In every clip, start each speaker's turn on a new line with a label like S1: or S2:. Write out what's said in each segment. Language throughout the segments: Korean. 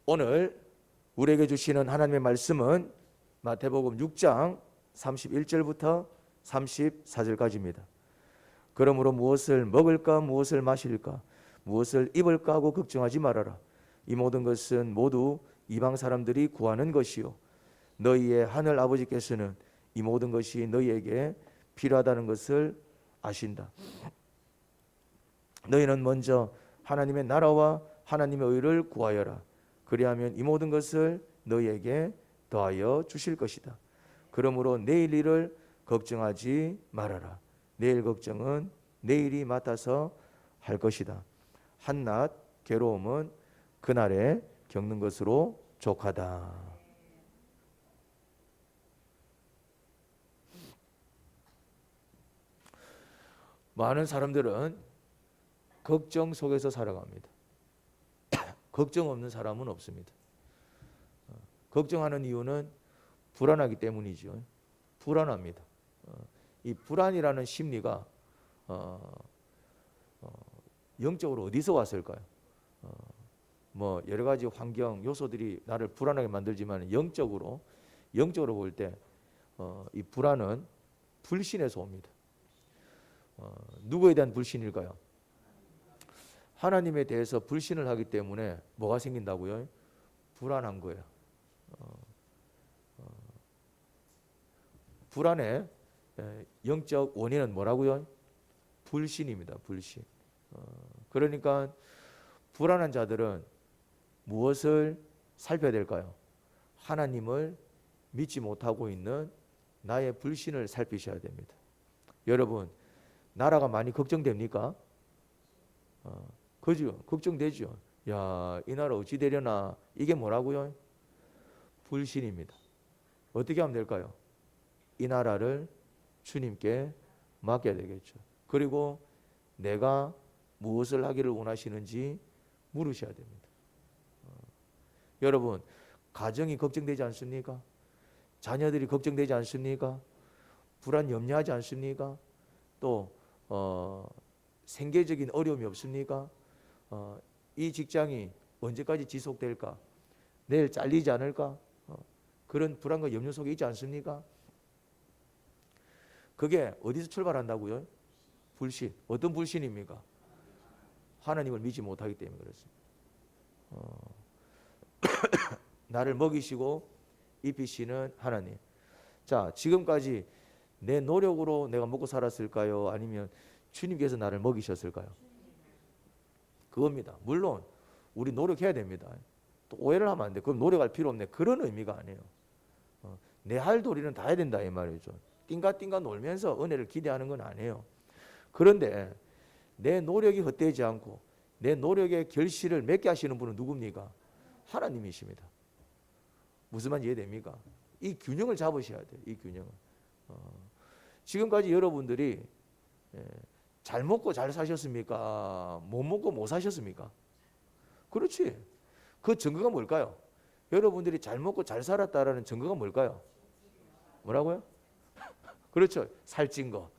S1: 오늘 우리에게 주시는 하나님의 말씀은 마태복음 6장 31절부터 34절까지입니다. 그러므로 무엇을 먹을까 무엇을 마실까 무엇을 입을까 하고 걱정하지 말아라. 이 모든 것은 모두 이방 사람들이 구하는 것이요 너희의 하늘 아버지께서는 이 모든 것이 너희에게 필요하다는 것을 아신다. 너희는 먼저 하나님의 나라와 하나님의 의를 구하여라. 그리하면 이 모든 것을 너희에게 더하여 주실 것이다. 그러므로 내일 일을 걱정하지 말아라. 내일 걱정은 내일이 맡아서 할 것이다. 한낱 괴로움은 그날에 겪는 것으로 족하다. 많은 사람들은 걱정 속에서 살아갑니다. 걱정 없는 사람은 없습니다. 걱정하는 이유는 불안하기 때문이죠. 불안합니다. 이 불안이라는 심리가 영적으로 어디서 왔을까요? 뭐 여러 가지 환경 요소들이 나를 불안하게 만들지만 영적으로 볼 때 이 불안은 불신에서 옵니다. 누구에 대한 불신일까요? 하나님에 대해서 불신을 하기 때문에 뭐가 생긴다고요? 불안한 거예요. 불안의 영적 원인은 뭐라고요? 불신입니다. 불신. 그러니까 불안한 자들은 무엇을 살펴야 될까요? 하나님을 믿지 못하고 있는 나의 불신을 살피셔야 됩니다. 여러분, 나라가 많이 걱정됩니까? 그죠? 걱정되죠. 야, 이 나라 어찌 되려나? 이게 뭐라고요? 불신입니다. 어떻게 하면 될까요? 이 나라를 주님께 맡겨야 되겠죠. 그리고 내가 무엇을 하기를 원하시는지 물으셔야 됩니다. 여러분, 가정이 걱정되지 않습니까? 자녀들이 걱정되지 않습니까? 불안 염려하지 않습니까? 또 생계적인 어려움이 없습니까? 이 직장이 언제까지 지속될까? 내일 잘리지 않을까? 그런 불안과 염려 속에 있지 않습니까? 그게 어디서 출발한다고요? 불신. 어떤 불신입니까? 하나님을 믿지 못하기 때문에 그렇습니다. 나를 먹이시고 입히시는 하나님. 자, 지금까지 내 노력으로 내가 먹고 살았을까요? 아니면 주님께서 나를 먹이셨을까요? 그겁니다. 물론 우리 노력해야 됩니다. 또 오해를 하면 안 돼. 그럼 노력할 필요 없네. 그런 의미가 아니에요. 내 할 도리는 다 해야 된다 이 말이죠. 띵가띵가 놀면서 은혜를 기대하는 건 아니에요. 그런데 내 노력이 헛되지 않고 내 노력의 결실을 맺게 하시는 분은 누굽니까? 하나님이십니다. 무슨 말인지 이해됩니까? 이 균형을 잡으셔야 돼요. 이 균형을. 지금까지 여러분들이 잘 먹고 잘 사셨습니까? 못 먹고 못 사셨습니까? 그렇지. 그 증거가 뭘까요? 여러분들이 잘 먹고 잘 살았다라는 증거가 뭘까요? 뭐라고요? 그렇죠. 살찐 거.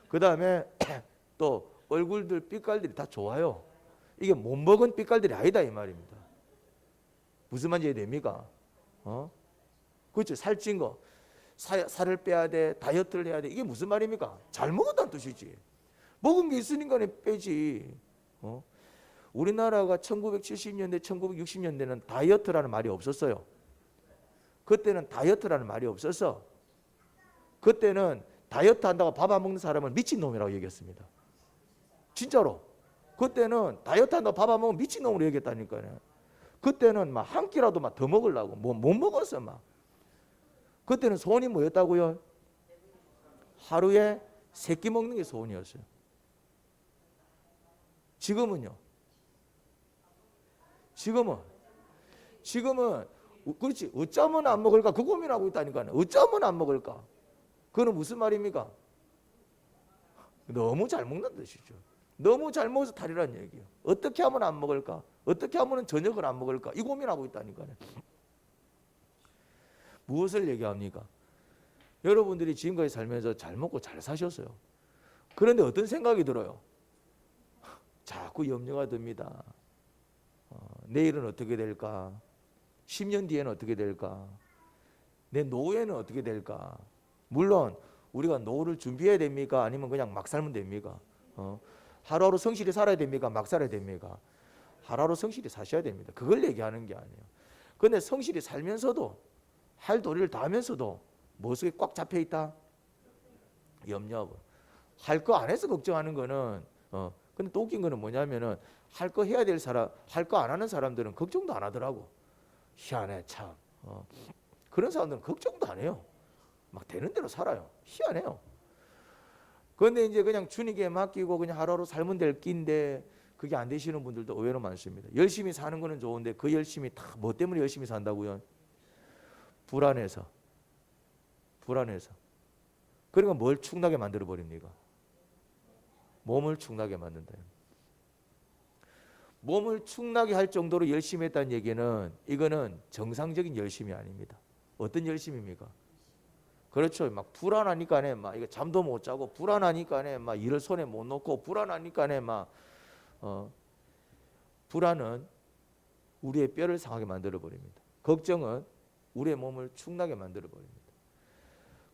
S1: 그 다음에 또 얼굴들 빛깔들이 다 좋아요. 이게 못 먹은 빛깔들이 아니다 이 말입니다. 무슨 말인지 이해됩니까? 그렇죠. 살찐 거. 살을 빼야 돼. 다이어트를 해야 돼. 이게 무슨 말입니까? 잘 먹었다는 뜻이지. 먹은 게 있으니까 빼지. 우리나라가 1970년대, 1960년대는 다이어트라는 말이 없었어요. 그때는 다이어트라는 말이 없었어. 그때는 다이어트 한다고 밥 안 먹는 사람을 미친놈이라고 얘기했습니다. 진짜로. 그때는 다이어트 한다고 밥 안 먹으면 미친놈으로 얘기했다니까요. 그때는 막 한 끼라도 막 더 먹으려고 못 먹었어 막. 그때는 소원이 뭐였다고요? 하루에 3끼 먹는 게 소원이었어요. 지금은요? 지금은 그렇지. 어쩌면 안 먹을까? 그 고민하고 있다니까요. 어쩌면 안 먹을까? 그건 무슨 말입니까? 너무 잘 먹는 뜻이죠. 너무 잘 먹어서 탈이라는 얘기예요. 어떻게 하면 안 먹을까? 어떻게 하면 저녁을 안 먹을까? 이 고민하고 있다니까요. 무엇을 얘기합니까? 여러분들이 지금까지 살면서 잘 먹고 잘 사셨어요. 그런데 어떤 생각이 들어요? 자꾸 염려가 듭니다. 내일은 어떻게 될까? 10년 뒤에는 어떻게 될까? 내 노후에는 어떻게 될까? 물론 우리가 노후를 준비해야 됩니까? 아니면 그냥 막 살면 됩니까? 하루하루 성실히 살아야 됩니까? 막 살아야 됩니까? 하루하루 성실히 사셔야 됩니다. 그걸 얘기하는 게 아니에요. 그런데 성실히 살면서도 할 도리를 다 하면서도 무엇에 꽉 잡혀 있다? 염려. 할 거 안 해서 걱정하는 거는 근데 또 웃긴 거는 뭐냐면은 할 거 해야 될 사람, 할 거 안 하는 사람들은 걱정도 안 하더라고. 희한해 참. 그런 사람들은 걱정도 안 해요. 막 되는 대로 살아요. 희한해요. 그런데 이제 그냥 주님께 맡기고 그냥 하루하루 살면 될 낀데 그게 안 되시는 분들도 의외로 많습니다. 열심히 사는 거는 좋은데 그 열심히 다 뭐 때문에 열심히 산다고요? 불안해서. 그러니까 뭘 축나게 만들어 버립니까? 몸을 축나게 만든다. 몸을 축나게 할 정도로 열심히 했다는 얘기는 이거는 정상적인 열심이 아닙니다. 어떤 열심입니까? 그렇죠. 막 불안하니까네 막 이거 잠도 못 자고 불안하니까네 막 일을 손에 못 놓고 불안하니까네 막 불안은 우리의 뼈를 상하게 만들어 버립니다. 걱정은 우리의 몸을 축나게 만들어 버립니다.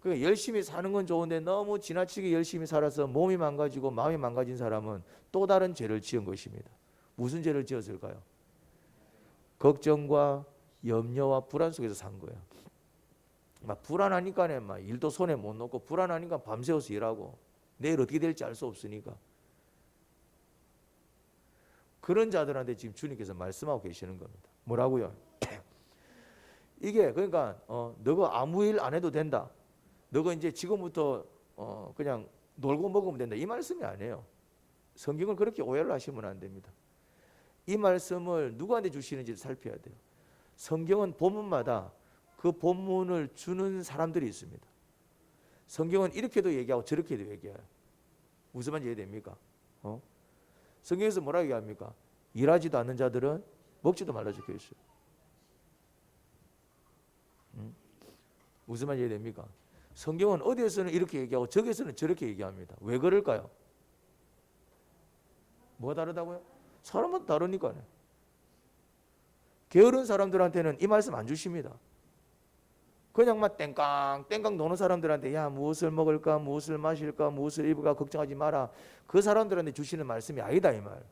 S1: 그러니까 열심히 사는 건 좋은데 너무 지나치게 열심히 살아서 몸이 망가지고 마음이 망가진 사람은 또 다른 죄를 지은 것입니다. 무슨 죄를 지었을까요? 걱정과 염려와 불안 속에서 산 거예요. 막 불안하니까 막 일도 손에 못 놓고 불안하니까 밤새워서 일하고 내일 어떻게 될지 알 수 없으니까 그런 자들한테 지금 주님께서 말씀하고 계시는 겁니다. 뭐라고요? 이게 그러니까 너가 아무 일 안 해도 된다. 너가 이제 지금부터 그냥 놀고 먹으면 된다. 이 말씀이 아니에요. 성경을 그렇게 오해를 하시면 안 됩니다. 이 말씀을 누구한테 주시는지 살펴야 돼요. 성경은 본문마다 그 본문을 주는 사람들이 있습니다. 성경은 이렇게도 얘기하고 저렇게도 얘기해요. 무슨 말인지 이해됩니까? 성경에서 뭐라고 얘기합니까? 일하지도 않는 자들은 먹지도 말라 적혀 있어요. 무슨 말인지 이해됩니까? 성경은 어디에서는 이렇게 얘기하고 저기에서는 저렇게 얘기합니다. 왜 그럴까요? 뭐가 다르다고요? 사람마다 다르니까요. 게으른 사람들한테는 이 말씀 안 주십니다. 그냥 막 땡깡 노는 사람들한테 야 무엇을 먹을까 무엇을 마실까 무엇을 입을까 걱정하지 마라. 그 사람들한테 주시는 말씀이 아니다 이 말.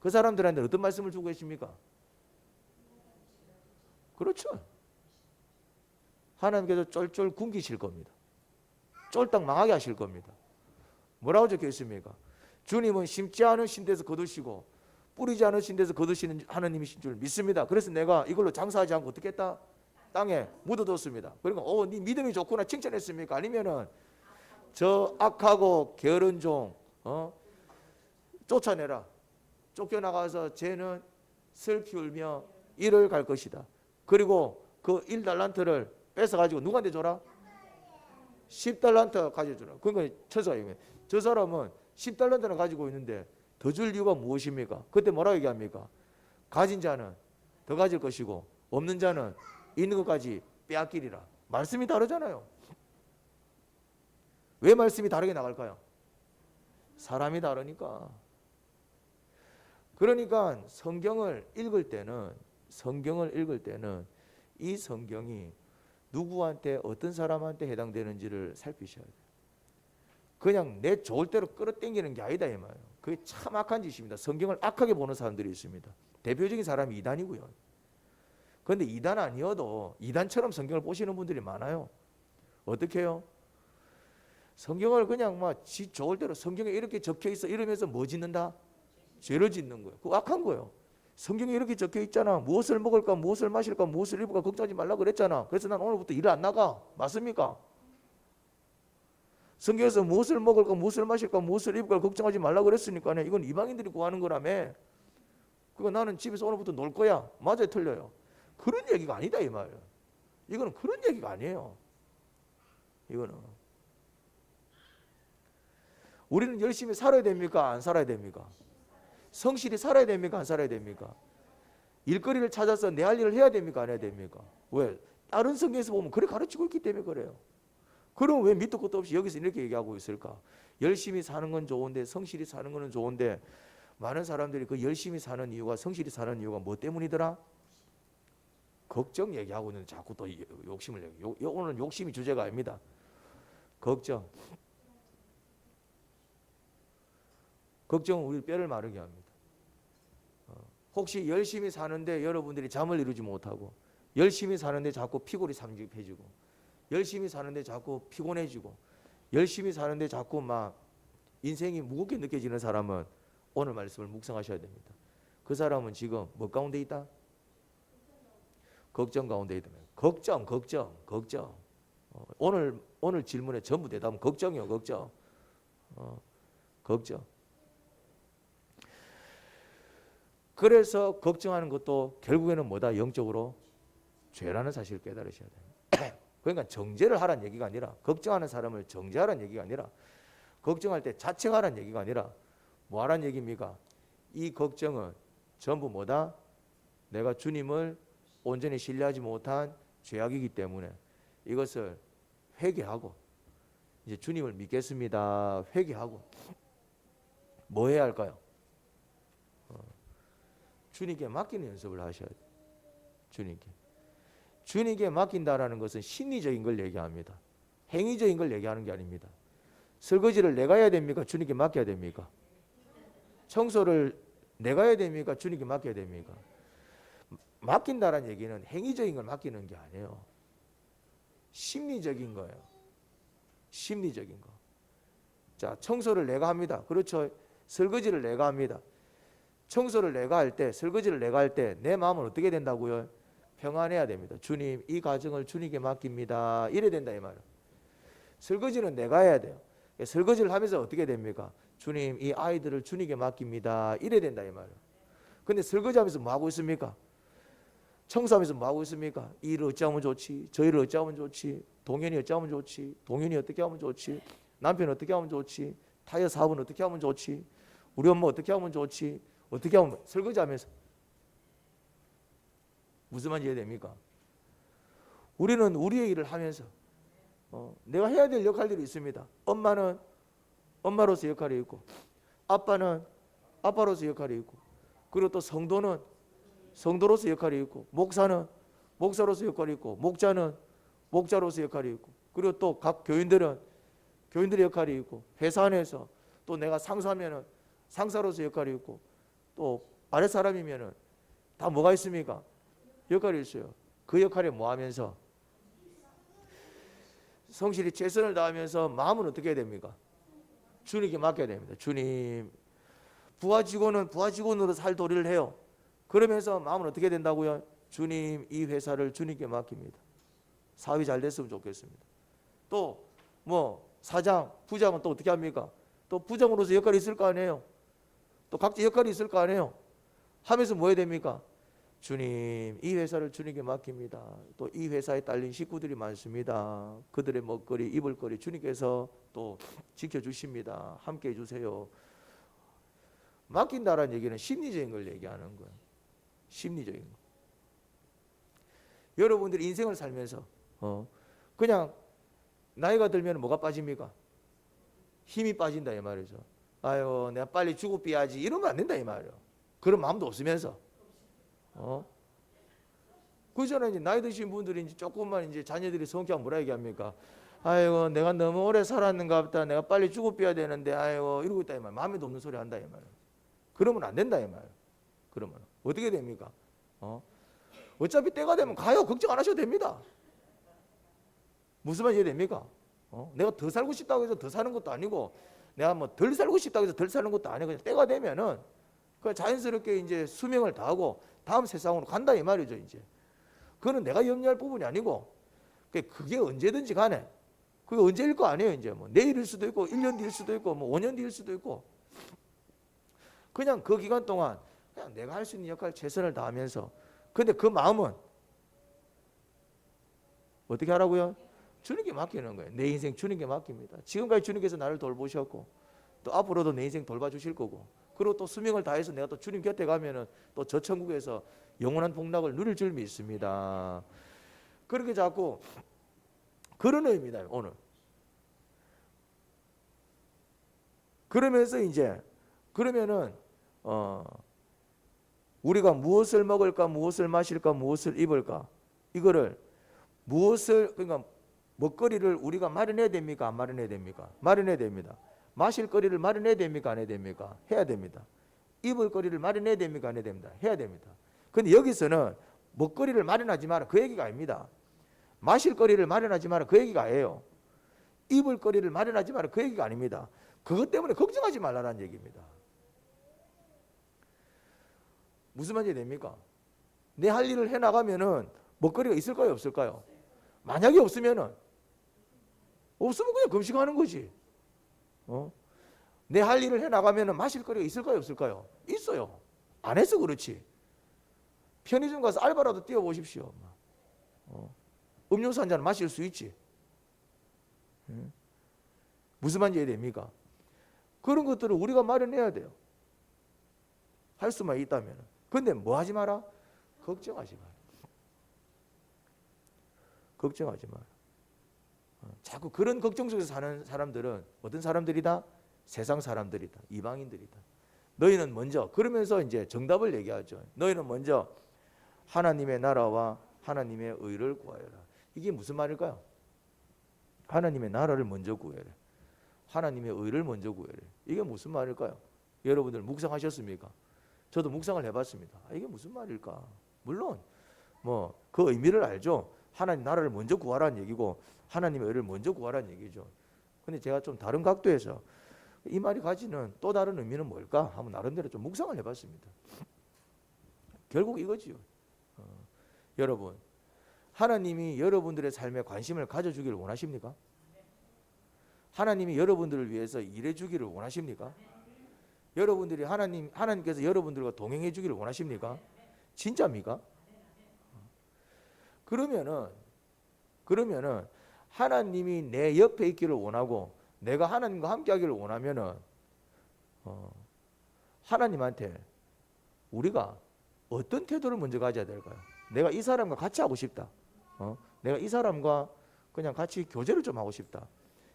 S1: 그 사람들한테 어떤 말씀을 주고 계십니까? 그렇죠. 하나님께서 쫄쫄 굶기실 겁니다. 쫄딱 망하게 하실 겁니다. 뭐라고 적혀 있습니까? 주님은 심지 않으신 데서 거두시고 뿌리지 않으신 데서 거두시는 하나님이신 줄 믿습니다. 그래서 내가 이걸로 장사하지 않고 어떻게 했다? 땅에 묻어뒀습니다. 그러니까 네 믿음이 좋구나 칭찬했습니까? 아니면은 저 악하고 게으른 종 쫓아내라. 쫓겨나가서 쟤는 슬피 울며 일을 갈 것이다. 그리고 그 1달란트를 뺏어가지고 누구한테 줘라? 10달란트 가져주라. 그러니까 저 사람은 10달란트를 가지고 있는데 더 줄 이유가 무엇입니까? 그때 뭐라고 얘기합니까? 가진 자는 더 가질 것이고 없는 자는 있는 것까지 빼앗기리라. 말씀이 다르잖아요. 왜 말씀이 다르게 나갈까요? 사람이 다르니까. 그러니까 성경을 읽을 때는 이 성경이 누구한테 어떤 사람한테 해당되는지를 살피셔야 돼요. 그냥 내 좋을 대로 끌어당기는 게 아니다 이 말이에요. 그게 참 악한 짓입니다. 성경을 악하게 보는 사람들이 있습니다. 대표적인 사람이 이단이고요. 그런데 이단 아니어도 이단처럼 성경을 보시는 분들이 많아요. 어떻게 해요? 성경을 그냥 막 지 좋을 대로 성경에 이렇게 적혀 있어 이러면서 뭐 짓는다? 죄를 짓는 거예요. 그거 악한 거예요. 성경에 이렇게 적혀 있잖아. 무엇을 먹을까, 무엇을 마실까, 무엇을 입을까 걱정하지 말라 그랬잖아. 그래서 난 오늘부터 일 안 나가. 맞습니까? 성경에서 무엇을 먹을까, 무엇을 마실까, 무엇을 입을까 걱정하지 말라 그랬으니까 이건 이방인들이 구하는 거라며. 그러니까 나는 집에서 오늘부터 놀 거야. 맞아요, 틀려요? 그런 얘기가 아니다 이 말이에요. 이거는 그런 얘기가 아니에요. 이거는 우리는 열심히 살아야 됩니까? 안 살아야 됩니까? 성실히 살아야 됩니까? 안 살아야 됩니까? 일거리를 찾아서 내 할 일을 해야 됩니까? 안 해야 됩니까? 왜? 다른 성경에서 보면 그렇게 가르치고 있기 때문에 그래요. 그럼 왜 밑도 끝도 없이 여기서 이렇게 얘기하고 있을까? 열심히 사는 건 좋은데 성실히 사는 건 좋은데 많은 사람들이 그 열심히 사는 이유가 성실히 사는 이유가 뭐 때문이더라? 걱정 얘기하고 있는데 자꾸 또 욕심을 내고. 오늘 욕심이 주제가 아닙니다. 걱정은 우리 뼈를 마르게 합니다. 혹시 열심히 사는데 여러분들이 잠을 이루지 못하고, 열심히 사는데 자꾸 피골이 삼집해지고, 열심히 사는데 자꾸 피곤해지고, 열심히 사는데 자꾸 막 인생이 무겁게 느껴지는 사람은 오늘 말씀을 묵상하셔야 됩니다. 그 사람은 지금 뭐 가운데 있다? 걱정 가운데 있다. 걱정. 오늘 질문에 전부 대답은 걱정이요, 걱정. 걱정. 그래서 걱정하는 것도 결국에는 뭐다? 영적으로 죄라는 사실을 깨달으셔야 돼요. 그러니까 정죄를 하라는 얘기가 아니라, 걱정하는 사람을 정죄하라는 얘기가 아니라, 걱정할 때 자책하라는 얘기가 아니라 뭐 하라는 얘기입니까? 이 걱정은 전부 뭐다? 내가 주님을 온전히 신뢰하지 못한 죄악이기 때문에 이것을 회개하고, 이제 주님을 믿겠습니다. 회개하고 뭐 해야 할까요? 주님께 맡기는 연습을 하셔야 돼요. 주님께 맡긴다라는 것은 심리적인 걸 얘기합니다. 행위적인 걸 얘기하는 게 아닙니다. 설거지를 내가 해야 됩니까? 주님께 맡겨야 됩니까? 청소를 내가 해야 됩니까? 주님께 맡겨야 됩니까? 맡긴다라는 얘기는 행위적인 걸 맡기는 게 아니에요. 심리적인 거예요. 심리적인 거. 자, 청소를 내가 합니다. 그렇죠. 설거지를 내가 합니다. 청소를 내가 할 때, 설거지를 내가 할 때 내 마음은 어떻게 된다고요? 평안해야 됩니다. 주님, 이 가정을 주님께 맡깁니다. 이래야 된다 이 말이에요. 설거지는 내가 해야 돼요. 설거지를 하면서 어떻게 됩니까? 주님, 이 아이들을 주님께 맡깁니다. 이래야 된다 이 말이에요. 근데 설거지하면서 뭐 하고 있습니까? 청소하면서 뭐 하고 있습니까? 이 일을 어찌하면 좋지? 저 일을 어찌하면 좋지? 동현이 어찌하면 좋지? 동현이 어떻게 하면 좋지? 남편 어떻게 하면 좋지? 타이어 사업은 어떻게 하면 좋지? 우리 엄마 어떻게 하면 좋지? 어떻게 하면, 설거지하면서 무슨 말인지 이해됩니까? 우리는 우리의 일을 하면서 내가 해야 될 역할들이 있습니다. 엄마는 엄마로서 역할이 있고, 아빠는 아빠로서 역할이 있고, 그리고 또 성도는 성도로서 역할이 있고, 목사는 목사로서 역할이 있고, 목자는 목자로서 역할이 있고, 그리고 또 각 교인들은 교인들의 역할이 있고, 회사 안에서 또 내가 상사면은 상사로서 역할이 있고, 또 아래 사람이면은 다 뭐가 있습니까? 역할이 있어요. 그 역할에 뭐 하면서 성실히 최선을 다하면서 마음은 어떻게 해야 됩니까? 주님께 맡겨야 됩니다. 주님, 부하 직원은 부하 직원으로 살 도리를 해요. 그러면서 마음은 어떻게 된다고요? 주님, 이 회사를 주님께 맡깁니다. 사업이 잘 됐으면 좋겠습니다. 또 뭐 사장, 부장은 또 어떻게 합니까? 또 부장으로서 역할이 있을 거 아니에요. 또 각자 역할이 있을 거 아니에요. 하면서 뭐 해야 됩니까? 주님, 이 회사를 주님께 맡깁니다. 또 이 회사에 딸린 식구들이 많습니다. 그들의 먹거리, 입을거리 주님께서 또 지켜주십니다. 함께 해주세요. 맡긴다라는 얘기는 심리적인 걸 얘기하는 거예요. 심리적인 거. 여러분들이 인생을 살면서 그냥 나이가 들면 뭐가 빠집니까? 힘이 빠진다 이 말이죠. 아유, 내가 빨리 죽어 삐야지 이러면 안 된다 이 말이에요. 그런 마음도 없으면서 그전에 이제 나이 드신 분들이 이제 조금만 이제 자녀들이 성격 뭐라 얘기합니까? 아이고, 내가 너무 오래 살았는가 보다. 내가 빨리 죽어 삐야 되는데 아이고 이러고 있다 이 말. 마음에도 없는 소리 한다 이 말이에요. 그러면 안 된다 이 말이에요. 그러면 어떻게 됩니까? 어차피 때가 되면 가요. 걱정 안 하셔도 됩니다. 무슨 말인지 이해됩니까? 내가 더 살고 싶다고 해서 더 사는 것도 아니고, 내가 뭐 덜 살고 싶다고 해서 덜 사는 것도 아니고, 그냥 때가 되면은 그 자연스럽게 이제 수명을 다하고 다음 세상으로 간다 이 말이죠. 이제 그거는 내가 염려할 부분이 아니고, 그게 언제든지 간에 그게 언제일 거 아니에요. 이제 뭐 내일일 수도 있고 1년 뒤일 수도 있고 뭐 5년 뒤일 수도 있고, 그냥 그 기간 동안 그냥 내가 할 수 있는 역할 최선을 다하면서, 근데 그 마음은 어떻게 하라고요? 주님께 맡기는 거예요. 내 인생 주님께 맡깁니다. 지금까지 주님께서 나를 돌보셨고, 또 앞으로도 내 인생 돌봐주실 거고, 그리고 또 수명을 다해서 내가 또 주님 곁에 가면은 또 저 천국에서 영원한 복락을 누릴 줄 믿습니다. 그렇게 자꾸 그런 의미다 오늘. 그러면서 이제 그러면은 우리가 무엇을 먹을까, 무엇을 마실까, 무엇을 입을까, 이거를 무엇을 그러니까 먹거리를 우리가 마련해야 됩니까? 안 마련해야 됩니까? 마련해야 됩니다. 마실 거리를 마련해야 됩니까? 안 해야 됩니까? 해야 됩니다. 입을 거리를 마련해야 됩니까? 안 해야 됩니다. 해야 됩니다. 근데 여기서는 먹거리를 마련하지 마라 그 얘기가 아닙니다. 마실 거리를 마련하지 마라 그 얘기가 아니에요. 입을 거리를 마련하지 마라 그 얘기가 아닙니다. 그것 때문에 걱정하지 말라는 얘기입니다. 무슨 말인지 됩니까? 내 할 일을 해나가면은 먹거리가 있을까요? 없을까요? 만약에 없으면은 없으면 그냥 금식하는 거지. 내 할 일을 해나가면은 마실 거리가 있을까요? 없을까요? 있어요. 안 해서 그렇지. 편의점 가서 알바라도 뛰어보십시오. 음료수 한 잔 마실 수 있지. 무슨 말인지 이해됩니까? 그런 것들을 우리가 마련해야 돼요. 할 수만 있다면. 근데 뭐 하지 마라? 걱정하지 마라. 걱정하지 마라. 자꾸 그런 걱정 속에서 사는 사람들은 어떤 사람들이다? 세상 사람들이다. 이방인들이다. 너희는 먼저 그러면서 이제 정답을 얘기하죠. 너희는 먼저 하나님의 나라와 하나님의 의를 구하여라. 이게 무슨 말일까요? 하나님의 나라를 먼저 구해라. 하나님의 의를 먼저 구해라. 이게 무슨 말일까요? 여러분들 묵상하셨습니까? 저도 묵상을 해봤습니다. 이게 무슨 말일까? 물론 뭐 그 의미를 알죠. 하나님 나라를 먼저 구하라는 얘기고 하나님의 의를 먼저 구하라는 얘기죠. 근데 제가 좀 다른 각도에서 이 말이 가지는 또 다른 의미는 뭘까? 한번 나름대로 좀 묵상을 해봤습니다. 결국 이거지요. 여러분, 하나님이 여러분들의 삶에 관심을 가져주기를 원하십니까? 하나님이 여러분들을 위해서 일해주기를 원하십니까? 여러분들이 하나님께서 여러분들과 동행해 주기를 원하십니까? 진짜입니까? 그러면은 하나님이 내 옆에 있기를 원하고 내가 하나님과 함께 하기를 원하면은 하나님한테 우리가 어떤 태도를 먼저 가져야 될까요? 내가 이 사람과 같이 하고 싶다. 내가 이 사람과 그냥 같이 교제를 좀 하고 싶다.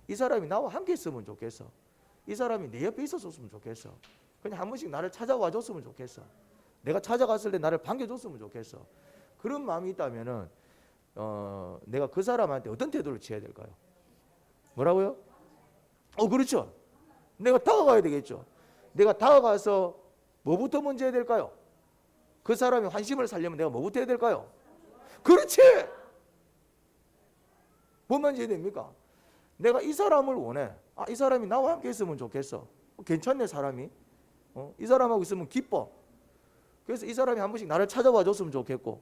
S1: 이 사람이 나와 함께 있으면 좋겠어. 이 사람이 내 옆에 있었으면 좋겠어. 그냥 한 번씩 나를 찾아와 줬으면 좋겠어. 내가 찾아갔을 때 나를 반겨줬으면 좋겠어. 그런 마음이 있다면은 내가 그 사람한테 어떤 태도를 취해야 될까요? 뭐라고요? 그렇죠. 내가 다가가야 되겠죠. 내가 다가가서 뭐부터 먼저 해야 될까요? 그 사람의 환심을 살려면 내가 뭐부터 해야 될까요? 그렇지. 뭐만 해야 됩니까? 내가 이 사람을 원해. 이 사람이 나와 함께 있으면 좋겠어. 괜찮네 사람이. 이 사람하고 있으면 기뻐. 그래서 이 사람이 한 번씩 나를 찾아와 줬으면 좋겠고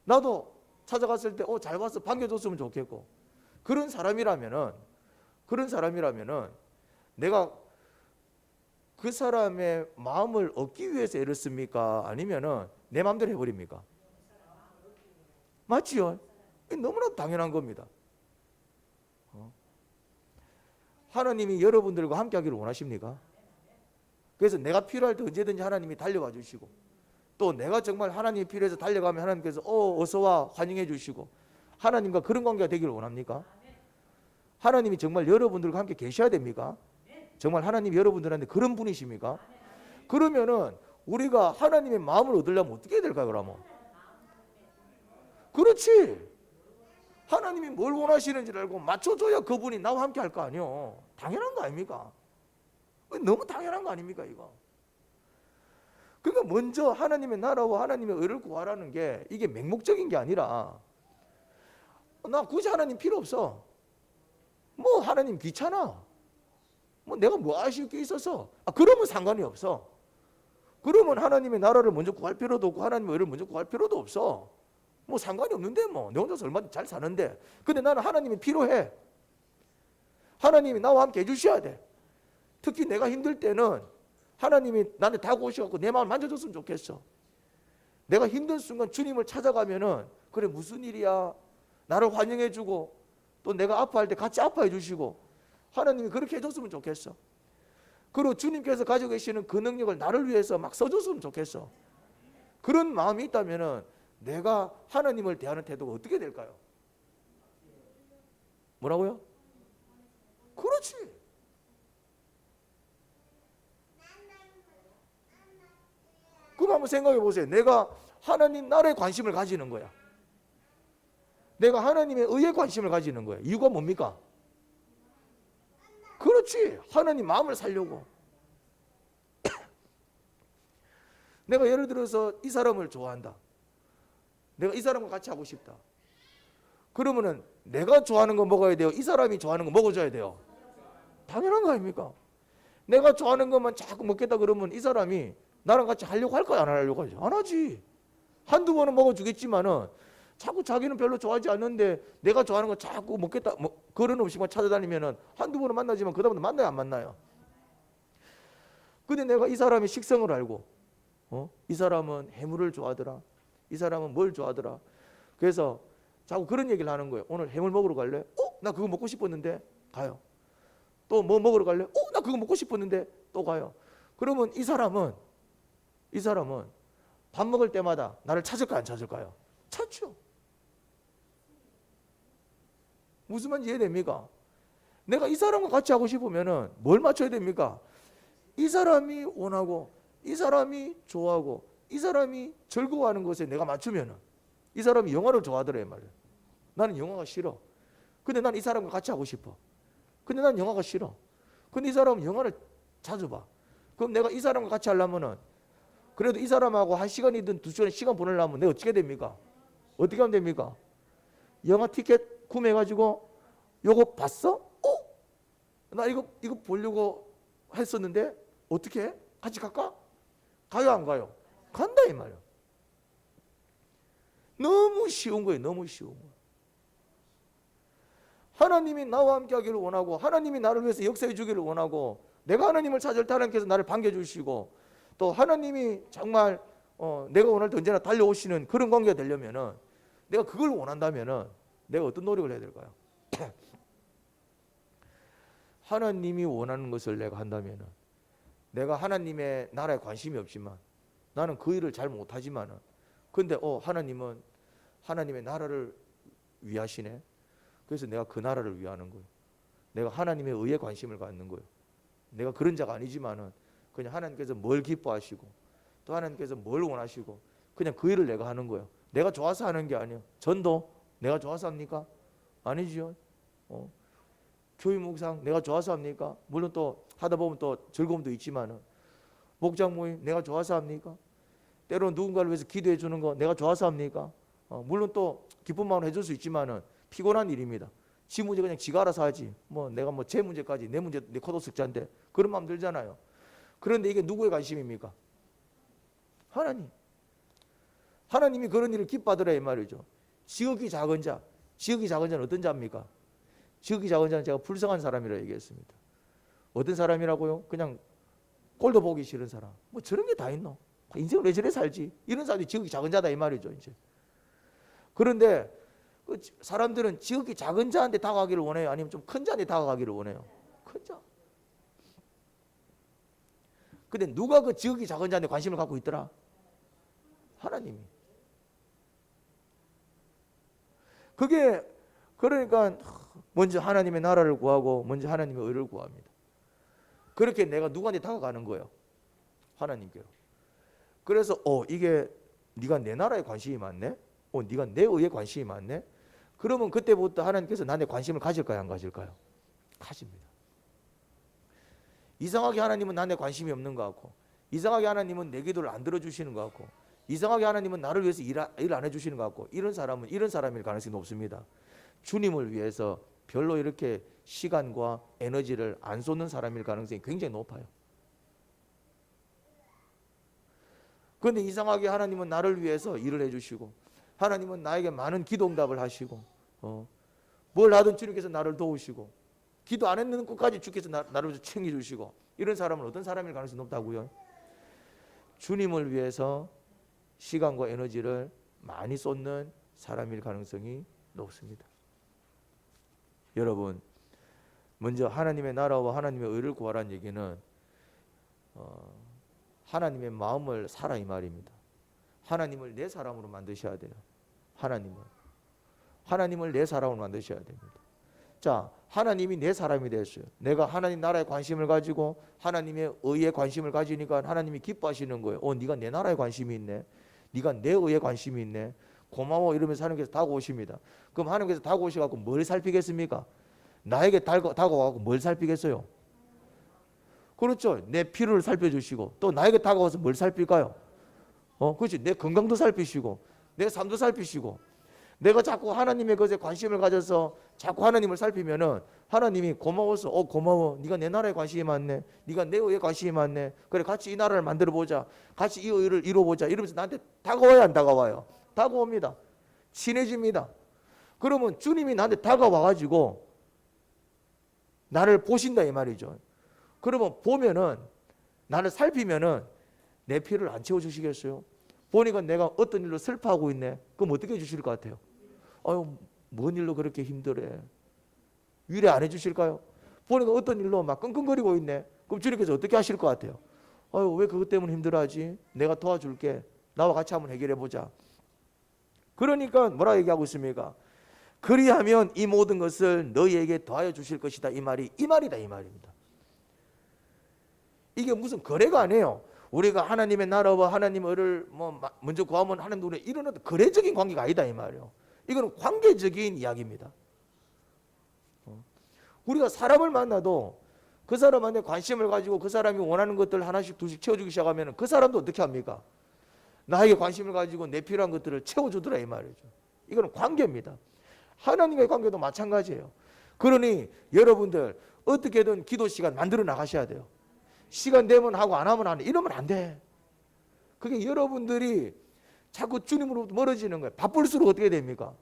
S1: 나도 찾아갔을 때 잘 봤어 반겨줬으면 좋겠고 그런 사람이라면은 내가 그 사람의 마음을 얻기 위해서 애를 씁니까? 아니면은 내 마음대로 해버립니까? 맞지요? 너무나 당연한 겁니다. 하나님이 여러분들과 함께 하기를 원하십니까? 그래서 내가 필요할 때 언제든지 하나님이 달려와 주시고 또 내가 정말 하나님이 필요해서 달려가면 하나님께서 어서와 환영해 주시고 하나님과 그런 관계가 되기를 원합니까? 하나님이 정말 여러분들과 함께 계셔야 됩니까? 정말 하나님이 여러분들한테 그런 분이십니까? 그러면은 우리가 하나님의 마음을 얻으려면 어떻게 해야 될까요? 그러면 그렇지. 하나님이 뭘 원하시는지를 알고 맞춰줘야 그분이 나와 함께 할 거 아니에요. 당연한 거 아닙니까? 너무 당연한 거 아닙니까 이거? 그러니까 먼저 하나님의 나라와 하나님의 의를 구하라는 게 이게 맹목적인 게 아니라 나 굳이 하나님 필요 없어. 뭐 하나님 귀찮아. 뭐 내가 뭐 아쉬울 게 있어서 그러면 상관이 없어. 그러면 하나님의 나라를 먼저 구할 필요도 없고 하나님의 의를 먼저 구할 필요도 없어. 뭐 상관이 없는데 뭐 내 혼자서 얼마든지 잘 사는데 근데 나는 하나님이 필요해. 하나님이 나와 함께 해주셔야 돼. 특히 내가 힘들 때는 하나님이 나한테 다가오셔서 내 마음을 만져줬으면 좋겠어. 내가 힘든 순간 주님을 찾아가면은 그래 무슨 일이야 나를 환영해주고 또 내가 아파할 때 같이 아파해 주시고 하나님이 그렇게 해줬으면 좋겠어. 그리고 주님께서 가지고 계시는 그 능력을 나를 위해서 막 써줬으면 좋겠어. 그런 마음이 있다면은 내가 하나님을 대하는 태도가 어떻게 될까요? 뭐라고요? 그렇지. 그럼 한번 생각해 보세요. 내가 하나님 나라에 관심을 가지는 거야. 내가 하나님의 의에 관심을 가지는 거예요. 이유가 뭡니까? 그렇지. 하나님 마음을 살려고. 내가 예를 들어서 이 사람을 좋아한다. 내가 이 사람과 같이 하고 싶다. 그러면은 내가 좋아하는 거 먹어야 돼요? 이 사람이 좋아하는 거 먹어줘야 돼요? 당연한 거 아닙니까? 내가 좋아하는 것만 자꾸 먹겠다 그러면 이 사람이 나랑 같이 하려고 할까요? 안 하려고 하죠? 안 하지. 한두 번은 먹어주겠지만은 자꾸 자기는 별로 좋아하지 않는데 내가 좋아하는 거 자꾸 먹겠다, 그런 음식만 찾아다니면은 한두 번은 만나지만 그다음부터 만나요, 안 만나요? 근데 내가 이 사람의 식성을 알고, 이 사람은 해물을 좋아하더라. 이 사람은 뭘 좋아하더라. 그래서 자꾸 그런 얘기를 하는 거예요. 오늘 해물 먹으러 갈래? 나 그거 먹고 싶었는데. 가요. 또 뭐 먹으러 갈래? 나 그거 먹고 싶었는데. 또 가요. 그러면 이 사람은 밥 먹을 때마다 나를 찾을까요, 안 찾을까요? 찾죠. 무슨 말인지 이해됩니까? 내가 이 사람과 같이 하고 싶으면은 뭘 맞춰야 됩니까? 이 사람이 원하고, 이 사람이 좋아하고, 이 사람이 즐거워하는 것에 내가 맞추면은, 이 사람이 영화를 좋아하더라 이 말이에요. 나는 영화가 싫어. 근데 난 이 사람과 같이 하고 싶어. 근데 난 영화가 싫어. 근데 이 사람은 영화를 자주 봐. 그럼 내가 이 사람과 같이 하려면은, 그래도 이 사람하고 1시간이든 2시간 시간 보내려면 내가 어떻게 됩니까? 어떻게 하면 됩니까? 영화 티켓 구매해가지고 요거 봤어? 나 이거 보려고 했었는데 어떻게 해? 같이 갈까? 가요, 안 가요? 간다 이 말이야. 너무 쉬운 거예요. 너무 쉬운 거예요. 하나님이 나와 함께 하기를 원하고, 하나님이 나를 위해서 역사해 주기를 원하고, 내가 하나님을 찾을 때 하나님께서 나를 반겨주시고, 또 하나님이 정말 내가 원할 때 언제나 달려오시는 그런 관계가 되려면은, 내가 그걸 원한다면은 내가 어떤 노력을 해야 될까요? 하나님이 원하는 것을 내가 한다면은, 내가 하나님의 나라에 관심이 없지만, 나는 그 일을 잘 못하지만은, 근데 하나님은 하나님의 나라를 위하시네. 그래서 내가 그 나라를 위하는 거예요. 내가 하나님의 의에 관심을 갖는 거예요. 내가 그런 자가 아니지만은 그냥 하나님께서 뭘 기뻐하시고, 또 하나님께서 뭘 원하시고, 그냥 그 일을 내가 하는 거예요. 내가 좋아서 하는 게 아니에요. 전도 내가 좋아서 합니까? 아니지요. 교회 묵상 내가 좋아서 합니까? 물론 또 하다 보면 또 즐거움도 있지만은, 목장 모임 내가 좋아서 합니까? 때로는 누군가를 위해서 기도해 주는 거 내가 좋아서 합니까? 물론 또 기쁜 마음으로 해줄 수 있지만은 피곤한 일입니다. 지 문제 그냥 지가 알아서 하지. 내가 제 문제까지, 내 문제 내 코도 숙자인데, 그런 마음 들잖아요. 그런데 이게 누구의 관심입니까? 하나님. 하나님이 그런 일을 기뻐하더라 이 말이죠. 지극히 작은 자. 지극히 작은 자는 어떤 자입니까? 지극히 작은 자는 제가 불쌍한 사람이라고 얘기했습니다. 어떤 사람이라고요? 그냥 꼴도 보기 싫은 사람. 저런 게 다 있노? 인생을 왜 저래 살지? 이런 사람이 지극히 작은 자다 이 말이죠. 이제. 그런데 그 사람들은 지극히 작은 자한테 다가가기를 원해요? 아니면 좀 큰 자한테 다가가기를 원해요? 큰 자. 근데 누가 그 지극히 작은 자한테 관심을 갖고 있더라? 하나님이. 그게 그러니까 먼저 하나님의 나라를 구하고 먼저 하나님의 의를 구합니다. 그렇게 내가 누구한테 다가가는 거예요? 하나님께로. 그래서 이게 네가 내 나라에 관심이 많네? 네가 내 의에 관심이 많네? 그러면 그때부터 하나님께서 나한테 관심을 가질까요, 안 가질까요? 가집니다. 이상하게 하나님은 나한테 관심이 없는 것 같고, 이상하게 하나님은 내 기도를 안 들어주시는 것 같고, 이상하게 하나님은 나를 위해서 일 안 해주시는 것 같고, 이런 사람은 이런 사람일 가능성이 높습니다. 주님을 위해서 별로 이렇게 시간과 에너지를 안 쏟는 사람일 가능성이 굉장히 높아요. 그런데 이상하게 하나님은 나를 위해서 일을 해주시고, 하나님은 나에게 많은 기도 응답을 하시고, 뭘 하든 주님께서 나를 도우시고, 기도 안 했는 것까지 주께서 나를 챙겨주시고, 이런 사람은 어떤 사람일 가능성이 높다고요? 주님을 위해서 시간과 에너지를 많이 쏟는 사람일 가능성이 높습니다. 여러분, 먼저 하나님의 나라와 하나님의 의를 구하라는 얘기는 하나님의 마음을 사라 이 말입니다. 하나님을 내 사람으로 만드셔야 돼요. 하나님을 내 사람으로 만드셔야 됩니다. 자, 하나님이 내 사람이 됐어요. 내가 하나님 나라에 관심을 가지고 하나님의 의에 관심을 가지니까 하나님이 기뻐하시는 거예요. 네가 내 나라에 관심이 있네. 네가 내 의에 관심이 있네. 고마워 이러면서 하나님께서 다가오십니다. 그럼 하나님께서 다가오셔갖고 뭘 살피겠습니까? 나에게 다가와갖고 뭘 살피겠어요? 그렇죠. 내 필요를 살펴주시고 또 나에게 다가와서 뭘 살필까요? 그렇지. 내 건강도 살피시고 내 삶도 살피시고 내가 자꾸 하나님의 것에 관심을 가져서 자꾸 하나님을 살피면은 하나님이 고마워서 고마워. 네가 내 나라에 관심이 많네. 네가 내 의에 관심이 많네. 그래 같이 이 나라를 만들어 보자. 같이 이 의를 이루어보자. 이러면서 나한테 다가와요 안 다가와요? 다가옵니다. 친해집니다. 그러면 주님이 나한테 다가와가지고 나를 보신다 이 말이죠. 그러면 보면은 나를 살피면은 내 필요를 안 채워주시겠어요? 보니까 내가 어떤 일로 슬퍼하고 있네. 그럼 어떻게 해주실 것 같아요? 아유, 뭔 일로 그렇게 힘들어? 위로 안 해주실까요? 보니까 어떤 일로 막 끙끙거리고 있네. 그럼 주님께서 어떻게 하실 것 같아요? 아유, 왜 그것 때문에 힘들어하지? 내가 도와줄게. 나와 같이 한번 해결해 보자. 그러니까 뭐라 얘기하고 있습니까? 그리하면 이 모든 것을 너희에게 더하여 주실 것이다. 이 말이다 이 말입니다. 이게 무슨 거래가 아니에요. 우리가 하나님의 나라와 하나님의 의를 먼저 구하면 하나님도 우리 이런 거래적인 관계가 아니다 이 말이에요. 이거는 관계적인 이야기입니다. 우리가 사람을 만나도 그 사람한테 관심을 가지고 그 사람이 원하는 것들 하나씩 둘씩 채워주기 시작하면 그 사람도 어떻게 합니까? 나에게 관심을 가지고 내 필요한 것들을 채워주더라 이 말이죠. 이거는 관계입니다. 하나님과의 관계도 마찬가지예요. 그러니 여러분들 어떻게든 기도 시간 만들어 나가셔야 돼요. 시간 되면 하고 안 하면 안 돼. 이러면 안 돼. 그게 여러분들이 자꾸 주님으로부터 멀어지는 거예요. 바쁠수록 어떻게 됩니까?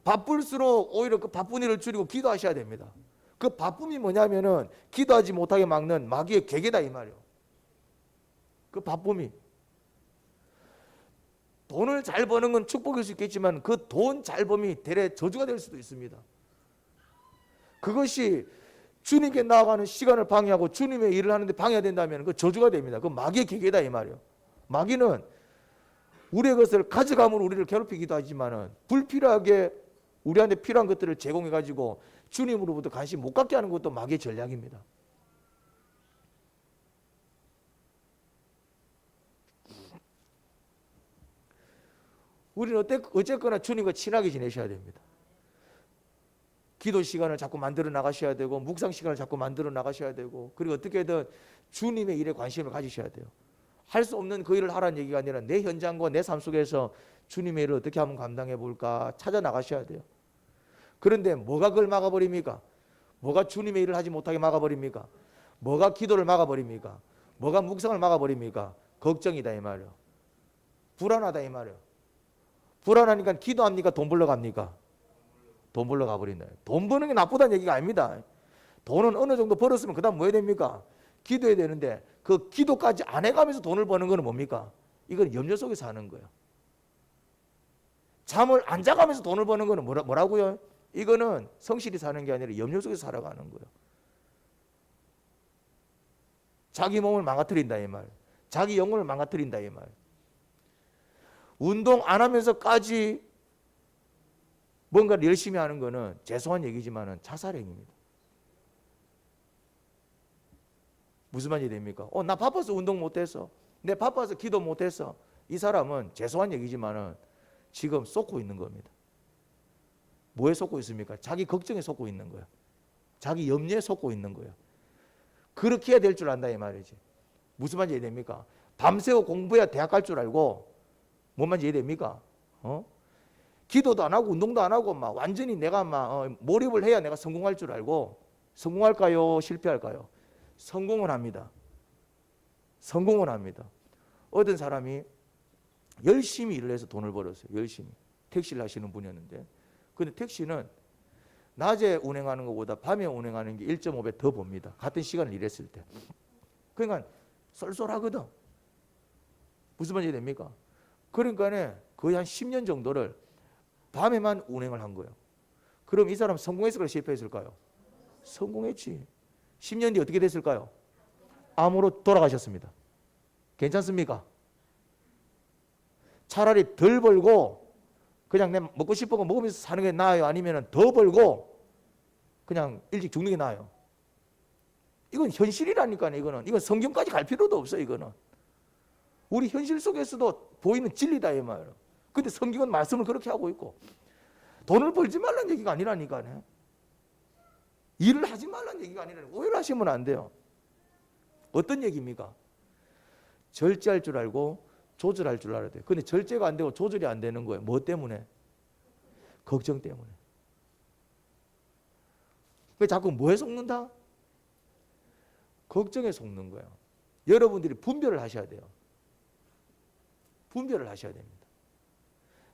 S1: 바쁠수록 오히려 그 바쁜 일을 줄이고 기도하셔야 됩니다. 그 바쁨이 뭐냐면은 기도하지 못하게 막는 마귀의 계계다 이 말이에요. 그 바쁨이. 돈을 잘 버는 건 축복일 수 있겠지만 그 돈 잘 범이 대래 저주가 될 수도 있습니다. 그것이 주님께 나아가는 시간을 방해하고 주님의 일을 하는데 방해가 된다면 그 저주가 됩니다. 그 마귀의 계계다 이 말이에요. 마귀는 우리의 것을 가져감으로 우리를 괴롭히기도 하지만은 불필요하게 우리한테 필요한 것들을 제공해 가지고 주님으로부터 관심 못 갖게 하는 것도 마귀의 전략입니다. 우리는 어쨌거나 주님과 친하게 지내셔야 됩니다. 기도 시간을 자꾸 만들어 나가셔야 되고 묵상 시간을 자꾸 만들어 나가셔야 되고 그리고 어떻게든 주님의 일에 관심을 가지셔야 돼요. 할 수 없는 그 일을 하라는 얘기가 아니라 내 현장과 내 삶 속에서 주님의 일을 어떻게 하면 감당해 볼까 찾아 나가셔야 돼요. 그런데 뭐가 그걸 막아버립니까? 뭐가 주님의 일을 하지 못하게 막아버립니까? 뭐가 기도를 막아버립니까? 뭐가 묵상을 막아버립니까? 걱정이다 이 말이에요. 불안하다 이 말이에요. 불안하니까 기도합니까? 돈 벌러 갑니까? 돈 벌러 가버린다. 돈 버는 게 나쁘다는 얘기가 아닙니다. 돈은 어느 정도 벌었으면 그 다음 뭐 해야 됩니까? 기도해야 되는데 그 기도까지 안 해가면서 돈을 버는 건 뭡니까? 이건 염려 속에 사는 거예요. 잠을 안 자가면서 돈을 버는 거는 뭐라고요? 이거는 성실히 사는 게 아니라 염려 속에서 살아가는 거예요. 자기 몸을 망가뜨린다 이 말. 자기 영혼을 망가뜨린다 이 말. 운동 안 하면서까지 뭔가를 열심히 하는 거는 죄송한 얘기지만은 자살행위입니다. 무슨 말이 됩니까? 나 바빠서 운동 못해서, 내 바빠서 기도 못해서. 이 사람은 죄송한 얘기지만은 지금 쏟고 있는 겁니다. 뭐에 쏟고 있습니까? 자기 걱정에 쏟고 있는 거예요. 자기 염려에 쏟고 있는 거예요. 그렇게 해야 될 줄 안다 이 말이지. 무슨 말인지 이해됩니까? 밤새워 공부해야 대학 갈 줄 알고 뭔 말인지 이해됩니까? 기도도 안 하고 운동도 안 하고 막 완전히 내가 막 몰입을 해야 내가 성공할 줄 알고 성공할까요? 실패할까요? 성공을 합니다. 성공을 합니다. 어떤 사람이 열심히 일을 해서 돈을 벌었어요. 열심히. 택시를 하시는 분이었는데 근데 택시는 낮에 운행하는 것보다 밤에 운행하는 게 1.5배 더 봅니다. 같은 시간을 일했을 때. 그러니까 쏠쏠하거든. 무슨 말인지 됩니까? 그러니까 거의 한 10년 정도를 밤에만 운행을 한 거예요. 그럼 이 사람 성공했을까요? 실패했을까요? 성공했지. 10년 뒤 어떻게 됐을까요? 암으로 돌아가셨습니다. 괜찮습니까? 차라리 덜 벌고 그냥 내 먹고 싶은 거 먹으면서 사는 게 나아요? 아니면 더 벌고 그냥 일찍 죽는 게 나아요? 이건 현실이라니까요. 이건 성경까지 갈 필요도 없어요. 이거는 우리 현실 속에서도 보이는 진리다 이 말이에요. 근데 성경은 말씀을 그렇게 하고 있고, 돈을 벌지 말라는 얘기가 아니라니까요. 일을 하지 말라는 얘기가 아니라니까. 오해를 하시면 안 돼요. 어떤 얘기입니까? 절제할 줄 알고 조절할 줄 알아야 돼요. 근데 절제가 안 되고 조절이 안 되는 거예요. 뭐 때문에? 걱정 때문에. 왜 자꾸 뭐에 속는다? 걱정에 속는 거예요. 여러분들이 분별을 하셔야 돼요. 분별을 하셔야 됩니다.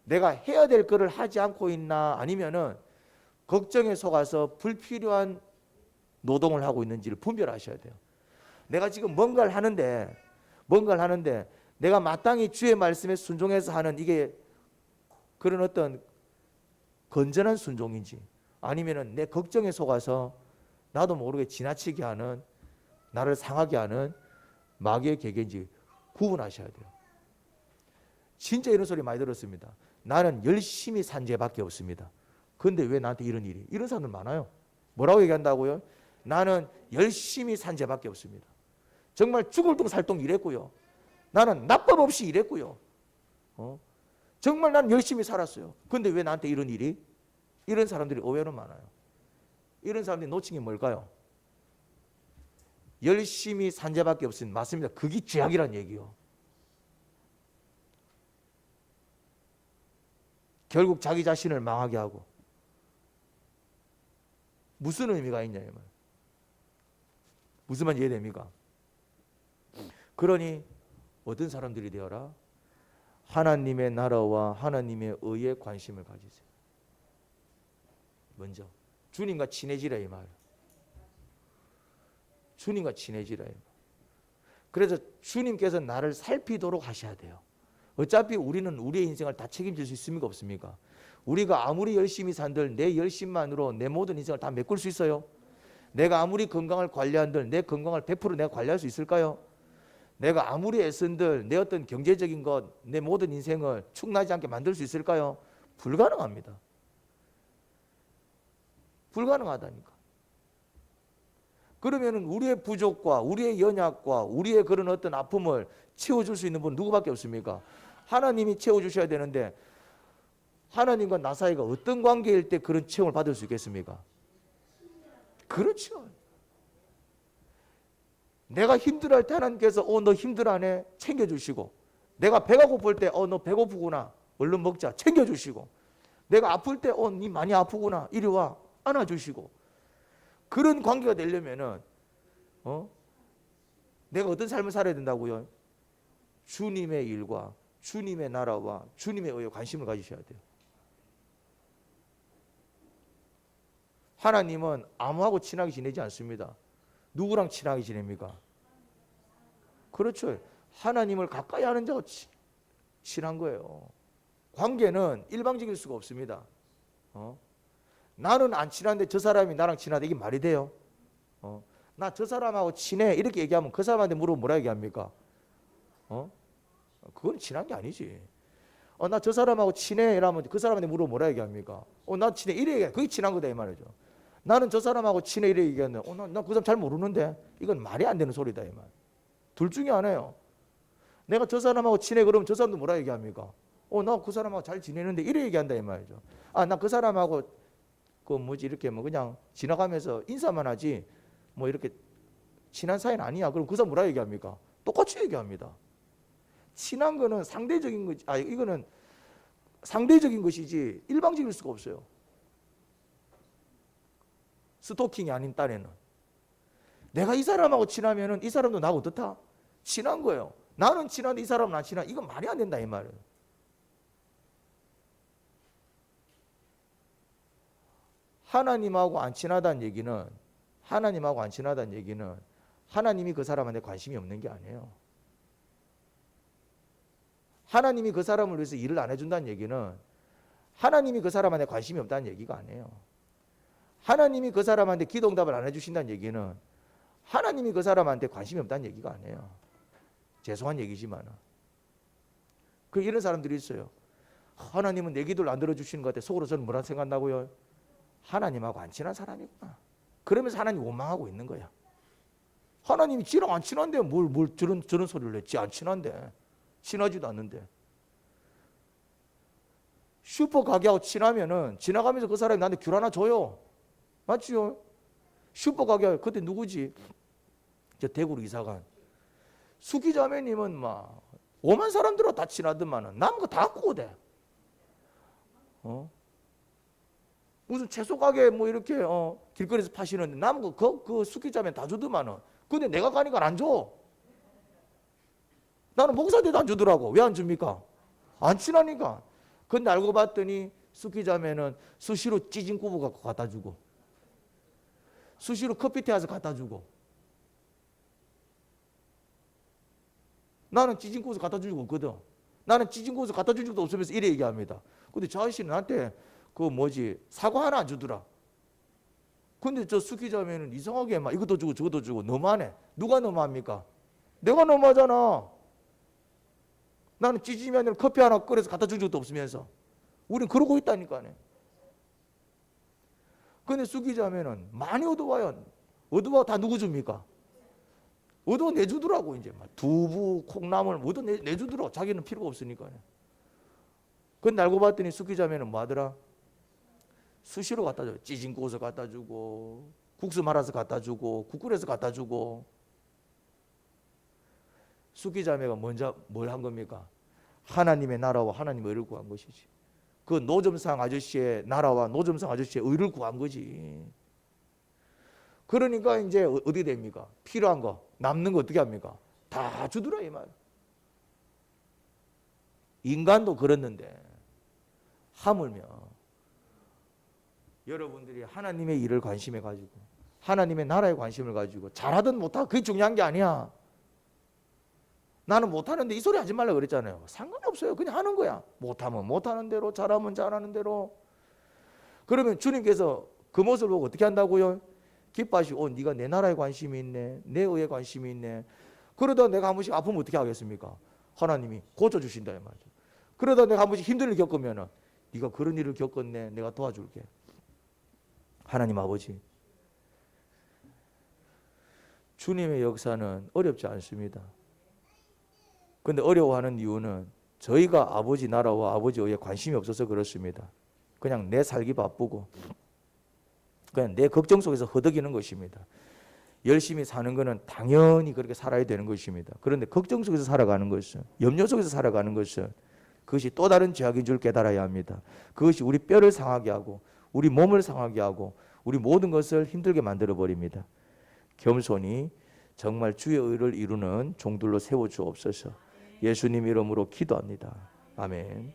S1: 내가 해야 될 거를 하지 않고 있나, 아니면은 걱정에 속아서 불필요한 노동을 하고 있는지를 분별하셔야 돼요. 내가 지금 뭔가를 하는데 내가 마땅히 주의 말씀에 순종해서 하는 이게 그런 어떤 건전한 순종인지, 아니면은 내 걱정에 속아서 나도 모르게 지나치게 하는, 나를 상하게 하는 마귀의 계계인지 구분하셔야 돼요. 진짜 이런 소리 많이 들었습니다. 나는 열심히 산 죄밖에 없습니다. 그런데 왜 나한테 이런 일이? 이런 사람들 많아요. 뭐라고 얘기한다고요? 나는 열심히 산 죄밖에 없습니다. 정말 죽을 둥 살 둥 일했고요. 나는 나법 없이 일했고요. 정말 난 열심히 살았어요. 그런데 왜 나한테 이런 일이? 이런 사람들이 의외로 많아요. 이런 사람들이 놓친 게 뭘까요? 열심히 산 죄밖에 없습니다. 맞습니다. 그게 죄악이란 얘기요. 결국 자기 자신을 망하게 하고. 무슨 의미가 있냐 이 말. 무슨 말인지 이해됩니까? 그러니 어떤 사람들이 되어라? 하나님의 나라와 하나님의 의에 관심을 가지세요. 먼저 주님과 친해지라 이 말. 주님과 친해지라 이 말. 그래서 주님께서 나를 살피도록 하셔야 돼요. 어차피 우리는 우리의 인생을 다 책임질 수 있습니까? 없습니까? 우리가 아무리 열심히 산들 내 열심만으로 내 모든 인생을 다 메꿀 수 있어요? 내가 아무리 건강을 관리한들 내 건강을 100% 내가 관리할 수 있을까요? 내가 아무리 애쓴들 내 어떤 경제적인 것, 내 모든 인생을 축나지 않게 만들 수 있을까요? 불가능합니다. 불가능하다니까. 그러면 우리의 부족과 우리의 연약과 우리의 그런 어떤 아픔을 채워줄 수 있는 분은 누구밖에 없습니까? 하나님이 채워주셔야 되는데, 하나님과 나 사이가 어떤 관계일 때 그런 채용을 받을 수 있겠습니까? 그렇죠. 내가 힘들어할 때 하나님께서 너 힘들어하네 챙겨주시고, 내가 배가 고플 때 너 배고프구나 얼른 먹자 챙겨주시고, 내가 아플 때 니 많이 아프구나 이리 와 안아주시고, 그런 관계가 되려면은 내가 어떤 삶을 살아야 된다고요? 주님의 일과 주님의 나라와 주님의 의에 관심을 가지셔야 돼요. 하나님은 아무하고 친하게 지내지 않습니다. 누구랑 친하게 지냅니까? 그렇죠. 하나님을 가까이 하는 자가 친한 거예요. 관계는 일방적일 수가 없습니다. 나는 안 친한데 저 사람이 나랑 친하다, 이게 말이 돼요? 나 저 사람하고 친해 이렇게 얘기하면 그 사람한테 물어보면 뭐라 얘기합니까? 그건 친한 게 아니지. 나 저 사람하고 친해 이러면 그 사람한테 물어보면 뭐라 얘기합니까? 나 친해 이래 얘기해. 그게 친한 거다 이 말이죠. 나는 저 사람하고 친해 이래 얘기했는데 나 그 사람 잘 모르는데, 이건 말이 안 되는 소리다 이 말. 둘 중에 하나예요. 내가 저 사람하고 친해 그러면 저 사람도 뭐라 얘기합니까? 나 그 사람하고 잘 지내는데 이래 얘기한다 이 말이죠. 나 그 사람하고 이렇게 그냥 지나가면서 인사만 하지 이렇게 친한 사이는 아니야. 그럼 그 사람 뭐라 얘기합니까? 똑같이 얘기합니다. 친한 거는 상대적인 거지. 이거는 상대적인 것이지 일방적일 수가 없어요. 스토킹이 아닌 딴에는. 내가 이 사람하고 친하면은 이 사람도 나하고 어떻다? 친한 거예요. 나는 친한데 이 사람은 안 친한. 이건 말이 안 된다 이 말이에요. 하나님하고 안 친하다는 얘기는 하나님이 그 사람한테 관심이 없는 게 아니에요. 하나님이 그 사람을 위해서 일을 안 해준다는 얘기는 하나님이 그 사람한테 관심이 없다는 얘기가 아니에요. 하나님이 그 사람한테 기도응답을 안 해주신다는 얘기는 하나님이 그 사람한테 관심이 없다는 얘기가 아니에요. 죄송한 얘기지만. 이런 사람들이 있어요. 하나님은 내 기도를 안 들어주시는 것 같아. 속으로 저는 뭐라 생각한다고요? 하나님하고 안 친한 사람이구나. 그러면서 하나님 원망하고 있는 거야. 하나님이 지랑 안 친한데 뭘 저런 소리를 냈지. 안 친한데. 친하지도 않는데. 슈퍼 가게하고 친하면은 지나가면서 그 사람이 나한테 귤 하나 줘요. 맞지요? 슈퍼 가게 그때 누구지? 저 대구로 이사간 수기자매님은 막 오만 사람들하고 다 친하더만은 남은 거 다 갖고 오대. 무슨 채소 가게 뭐 이렇게 길거리에서 파시는데 남은 거 그 수기자매 다 주더만은. 근데 내가 가니까 안 줘. 나는 목사한테도 안 주더라고. 왜 안 줍니까? 안 친하니까. 근데 알고 봤더니 수기자매는 수시로 찌진구부 갖고 갖다 주고 수시로 커피티 와서 갖다 주고 나는 찌진구에서 갖다 준 적 없거든. 나는 찌진구에서 갖다 준 적도 없으면서 이래 얘기합니다. 근데 저 아저씨는 나한테 그 뭐지 사과 하나 안 주더라. 근데 저 수기자매는 이상하게 막 이것도 주고 저것도 주고 너무하네. 누가 너무합니까? 내가 너무하잖아. 나는 찌지면은 커피 하나 끓여서 갖다 준 적도 없으면서 우린 그러고 있다니까요. 근데 수기자매는 많이 얻어와요. 얻어와 다 누구 줍니까? 얻어 내주더라고. 이제 막 두부, 콩나물 얻어 내주더라고. 자기는 필요가 없으니까요. 근데 알고 봤더니 수기자매는 뭐 하더라? 수시로 갖다 줘요. 찌진 구워서 갖다 주고 국수 말아서 갖다 주고 국 끓여서 갖다 주고. 수기자매가 먼저 뭘 한 겁니까? 하나님의 나라와 하나님의 의를 구한 것이지. 그 노점상 아저씨의 나라와 노점상 아저씨의 의를 구한 거지. 그러니까 이제 어디 됩니까? 필요한 거 남는 거 어떻게 합니까? 다 주더라 이 말. 인간도 그랬는데 하물며 여러분들이 하나님의 일을 관심해 가지고 하나님의 나라에 관심을 가지고 잘하든 못하든 그게 중요한 게 아니야. 나는 못하는데 이 소리 하지 말라고 그랬잖아요. 상관이 없어요. 그냥 하는 거야. 못하면 못하는 대로 잘하면 잘하는 대로. 그러면 주님께서 그 모습을 보고 어떻게 한다고요? 기뻐하시고 네가 내 나라에 관심이 있네. 내 의에 관심이 있네. 그러다 내가 한 번씩 아프면 어떻게 하겠습니까? 하나님이 고쳐주신다 이 말이죠. 그러다 내가 한 번씩 힘든 일을 겪으면 네가 그런 일을 겪었네. 내가 도와줄게. 하나님 아버지, 주님의 역사는 어렵지 않습니다. 그런데 어려워하는 이유는 저희가 아버지 나라와 아버지 의에 관심이 없어서 그렇습니다. 그냥 내 살기 바쁘고 그냥 내 걱정 속에서 허덕이는 것입니다. 열심히 사는 것은 당연히 그렇게 살아야 되는 것입니다. 그런데 걱정 속에서 살아가는 것은, 염려 속에서 살아가는 것은 그것이 또 다른 죄악인 줄 깨달아야 합니다. 그것이 우리 뼈를 상하게 하고 우리 몸을 상하게 하고 우리 모든 것을 힘들게 만들어 버립니다. 겸손히 정말 주의 의를 이루는 종들로 세워주옵소서. 예수님 이름으로 기도합니다. 아멘.